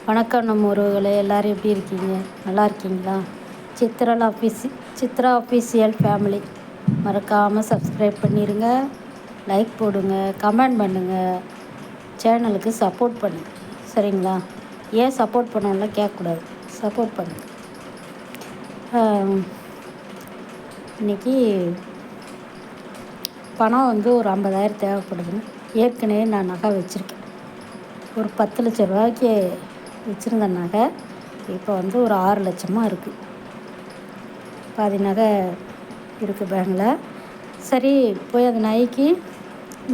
வணக்கம் நம்ம உறவுகளே, எல்லோரும் எப்படி இருக்கீங்க? நல்லா இருக்கீங்களா? சித்ரா ஆஃபீஷியல் ஃபேமிலி மறக்காமல் சப்ஸ்கிரைப் பண்ணிடுங்க, லைக் போடுங்க, கமெண்ட் பண்ணுங்கள், சேனலுக்கு சப்போர்ட் பண்ணுங்கள். சரிங்களா? ஏன் சப்போர்ட் பண்ணலாம் கேட்கக்கூடாது, சப்போர்ட் பண்ணுங்கள். இன்றைக்கி பணம் வந்து ஒரு 50,000 தேவைப்படுதுன்னு ஏற்கனவே நான் நகை வச்சுருக்கேன். ஒரு 10 லட்ச ரூபாய்க்கு வச்சுருந்த நகை இப்போ வந்து ஒரு 6 லட்சமாக இருக்குது. பாதி நகை இருக்குது பேங்கில். சரி, போய் அந்த நகைக்கு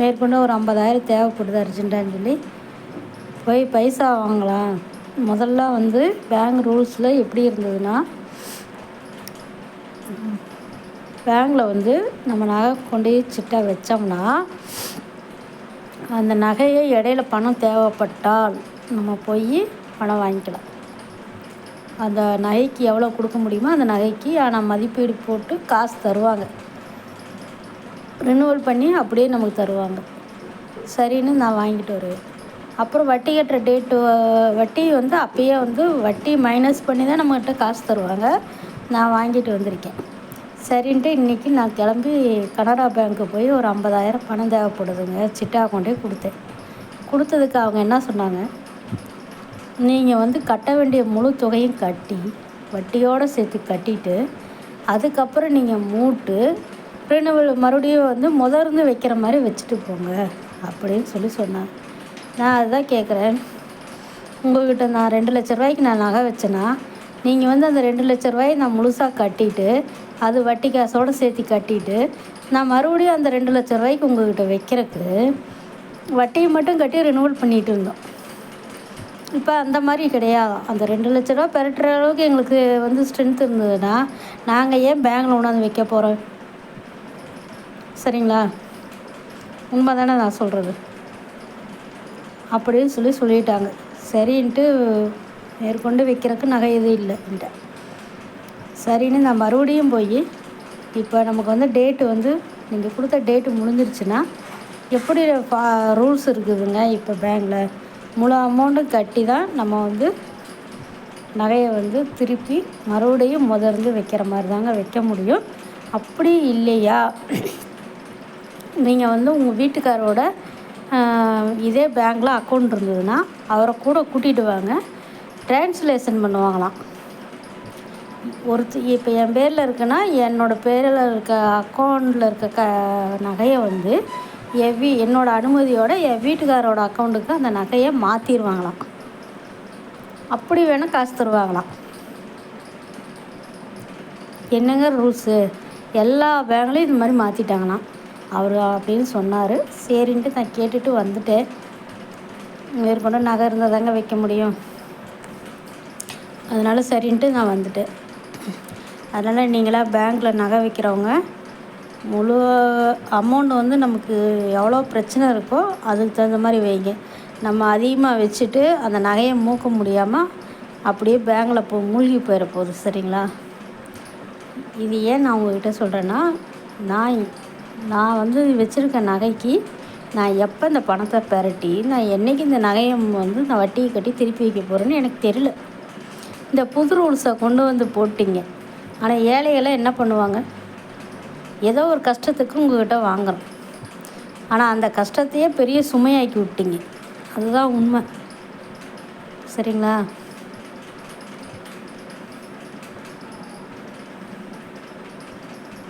மேற்கொண்டு ஒரு 50,000 தேவைப்படுது அர்ஜென்ட்டான்னு சொல்லி போய் பைசா வாங்கலாம். முதல்ல வந்து பேங்க் ரூல்ஸில் எப்படி இருந்ததுன்னா, பேங்கில் வந்து நம்ம நகை கொண்டு சிட்டா வச்சோம்னா அந்த நகையை இடையில பணம் தேவைப்பட்டால் நம்ம போய் பணம் வாங்கிக்கலாம். அந்த நகைக்கு எவ்வளோ கொடுக்க முடியுமோ அந்த நகைக்கு ஆனால் மதிப்பீடு போட்டு காசு தருவாங்க, ரினுவல் பண்ணி அப்படியே நமக்கு தருவாங்க. சரின்னு நான் வாங்கிட்டு வருவேன். அப்புறம் வட்டி கட்டுற டேட்டு, வட்டி வந்து அப்பயே வந்து வட்டி மைனஸ் பண்ணி தான் நம்மகிட்ட காசு தருவாங்க. நான் வாங்கிட்டு வந்திருக்கேன். சரின்ட்டு இன்றைக்கி நான் கிளம்பி கனரா பேங்க்கு போய் ஒரு 50,000 பணம் தேவைப்படுதுங்க சிட்டா கொண்டே கொடுத்தேன். கொடுத்ததுக்கு அவங்க என்ன சொன்னாங்க, நீங்கள் வந்து கட்ட வேண்டிய முழு தொகையும் கட்டி வட்டியோடு சேர்த்து கட்டிட்டு அதுக்கப்புறம் நீங்கள் மூட்டு ரினுவல் மறுபடியும் வந்து முதர்ந்து வைக்கிற மாதிரி வச்சுட்டு போங்க அப்படின்னு சொன்னாங்க. நான் அதுதான் கேட்குறேன், உங்கள்கிட்ட நான் 2 லட்ச ரூபாய்க்கு நான் நகை வச்சேன்னா நீங்கள் வந்து அந்த 2 லட்ச ரூபாயை நான் முழுசாக கட்டிட்டு அது வட்டி காசோடு சேர்த்து கட்டிட்டு நான் மறுபடியும் அந்த 2 லட்ச ரூபாய்க்கு உங்கள்கிட்ட வைக்கிறதுக்கு வட்டியை மட்டும் கட்டி ரினுவல் பண்ணிகிட்டு இருந்தோம். இப்போ அந்த மாதிரி கிடையாது. அந்த 2 லட்ச ரூபா பெரட்டுற அளவுக்கு எங்களுக்கு வந்து ஸ்ட்ரென்த் இருந்ததுன்னா நாங்கள் ஏன் பேங்கில் கொண்டாந்து வைக்க போகிறோம்? சரிங்களா? உண்மை தானே நான் சொல்கிறது அப்படின்னு சொல்லிட்டாங்க. சரின்ட்டு மேற்கொண்டு வைக்கிறதுக்கு நகை எதுவும் இல்லைன்ட்டு சரின்னு நான் மறுபடியும் போய் இப்போ நமக்கு வந்து டேட்டு வந்து நீங்கள் கொடுத்த டேட்டு முடிஞ்சிருச்சுன்னா எப்படி ரூல்ஸ் இருக்குதுங்க. இப்போ பேங்கில் முழு அமௌண்ட்டும் கட்டி தான் நம்ம வந்து நகையை வந்து திருப்பி மறுபடியும் முதர்ந்து வைக்கிற மாதிரி தாங்க வைக்க முடியும். அப்படி இல்லையா, நீங்கள் வந்து உங்கள் வீட்டுக்காரோட இதே பேங்கில் அக்கௌண்ட் இருந்ததுன்னா அவரை கூட கூட்டிகிட்டு வாங்க, ட்ரான்ஸ்லேஷன் பண்ணுவாங்களாம். இப்போ என் பேரில் இருக்குன்னா என்னோடய பேரில் இருக்க அக்கௌண்ட்டில் இருக்க நகையை வந்து என்னோடய அனுமதியோடு என் வீட்டுக்காரோட அக்கௌண்ட்டுக்கு அந்த நகையை மாற்றிடுவாங்களாம். அப்படி வேணால் காசு தருவாங்களாம். என்னங்க ரூல்ஸு? எல்லா பேங்க்லேயும் இது மாதிரி மாற்றிட்டாங்களாம் அவர் அப்படின்னு சொன்னார். சரின்ட்டு நான் கேட்டுட்டு வந்துட்டேன். மேற்கொண்டு நகை இருந்தால் தாங்க வைக்க முடியும், அதனால் சரின்ட்டு நான் வந்துட்டேன். அதனால் நீங்களாம் பேங்க்கில் நகை வைக்கிறவங்க முழு அமௌண்ட் வந்து நமக்கு எவ்வளோ பிரச்சனை இருக்கோ அதுக்கு தகுந்த மாதிரி வைங்க. நம்ம அதிகமாக வச்சுட்டு அந்த நகையை மூக்க முடியாமல் அப்படியே பேங்கில் மூழ்கி போயிட போகுது. சரிங்களா? இது ஏன் நான் உங்கள்கிட்ட சொல்கிறேன்னா, நான் வந்து வச்சுருக்க நகைக்கு நான் எப்போ இந்த பணத்தை பெரட்டி நான் என்றைக்கு இந்த நகையை வந்து நான் வட்டியை கட்டி திருப்பி வைக்க போகிறேன்னு எனக்கு தெரியல. இந்த புது ரூல்ஸை கொண்டு வந்து போட்டிங்க. ஆனால் ஏழைகளை என்ன பண்ணுவாங்க, ஏதோ ஒரு கஷ்டத்துக்கு உங்கள்கிட்ட வாங்குறோம், ஆனால் அந்த கஷ்டத்தையே பெரிய சுமையாக்கி விட்டீங்க. அதுதான் உண்மை. சரிங்களா?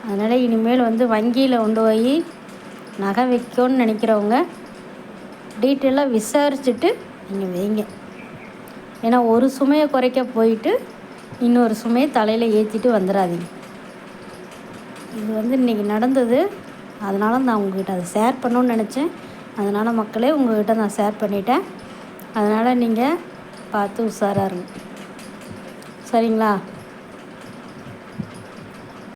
அதனால் இனிமேல் வந்து வங்கியில் கொண்டு போய் நகை வைக்கணும்னு நினைக்கிறவங்க டீட்டெயிலாக விசாரிச்சுட்டு நீங்கள் வைங்க. ஏன்னா ஒரு சுமையை குறைக்க போயிட்டு இன்னொரு சுமையை தலையில் ஏற்றிட்டு வந்துடாதீங்க. இது வந்து இன்றைக்கி நடந்தது, அதனால் நான் உங்கள்கிட்ட அதை ஷேர் பண்ணணுன்னு நினச்சேன். அதனால் மக்களே உங்கள்கிட்ட நான் ஷேர் பண்ணிட்டேன். அதனால் நீங்கள் பார்த்து உஷாராக இருங்க. சரிங்களா?